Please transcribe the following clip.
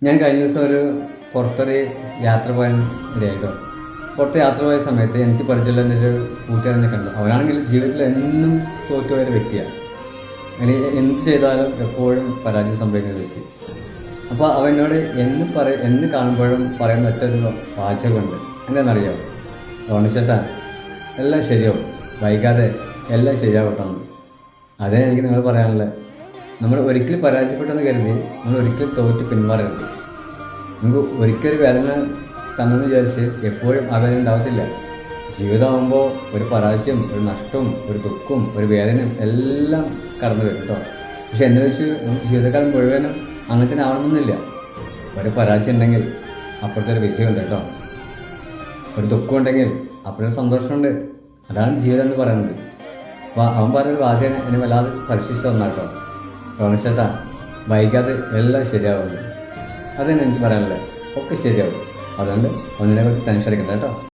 ഞാൻ കഴിഞ്ഞ ദിവസം പുറത്തൊരു യാത്ര പോകാൻ ഇടയായിട്ടോ. പുറത്ത് യാത്ര പോയ സമയത്ത് എനിക്ക് പരിചയമുള്ള എൻ്റെ ഒരു കൂട്ടുകാരനെ കണ്ടു. അവനാണെങ്കിൽ ജീവിതത്തിൽ എന്നും തോറ്റുപോയൊരു വ്യക്തിയാണ്. അല്ലെങ്കിൽ എന്ത് ചെയ്താലും എപ്പോഴും പരാജയം സംഭവിക്കുന്ന വ്യക്തി. അപ്പോൾ അവനോട് എന്ന് കാണുമ്പോഴും പറയുന്ന ഒറ്റൊരു വാചകമുണ്ട്. എന്താണെന്നറിയാമോ? ഓണിച്ചേട്ടാ, എല്ലാം ശരിയാവും, വൈകാതെ എല്ലാം ശരിയാവട്ടോ. അതേ എനിക്ക് നിങ്ങൾ പറയാനുള്ളത്. നമ്മൾ ഒരിക്കലും പരാജയപ്പെട്ടെന്ന് കരുതി നമ്മൾ ഒരിക്കലും തോറ്റ് പിന്മാറരുത്. നമുക്ക് ഒരിക്കലും വേദന തന്നെന്ന് വിചാരിച്ച് എപ്പോഴും ആ വേദന ഉണ്ടാവത്തില്ല. ജീവിതമാകുമ്പോൾ ഒരു പരാജയം, ഒരു നഷ്ടവും, ഒരു ദുഃഖവും, ഒരു വേദനയും എല്ലാം കടന്നു വരും കേട്ടോ. പക്ഷെ എന്ന് വെച്ച് നമുക്ക് ജീവിതകാലം മുഴുവനും അങ്ങനെ തന്നെ ആവണമെന്നില്ല. ഒരു പരാജയം ഉണ്ടെങ്കിൽ അപ്പോഴത്തെ ഒരു വിജയമുണ്ട് കേട്ടോ. ഒരു ദുഃഖം ഉണ്ടെങ്കിൽ അപ്പോഴൊരു സന്തോഷമുണ്ട്. അതാണ് ജീവിതം എന്ന് പറയുന്നത്. അപ്പോൾ അവൻ പറഞ്ഞൊരു വാചകം എന്നെ വല്ലാതെ സ്പർശിച്ചു വന്നാട്ടോ. റോണിച്ചേട്ടാ, വൈകാതെ എല്ലാം ശരിയാവുന്നു. അതെന്നെ എനിക്ക് പറയാനുള്ളത്. ഒക്കെ ശരിയാവും. അതുകൊണ്ട് ഒന്നിനെ കുറിച്ച് ടെൻഷൻ അടിക്കണ്ട കേട്ടോ.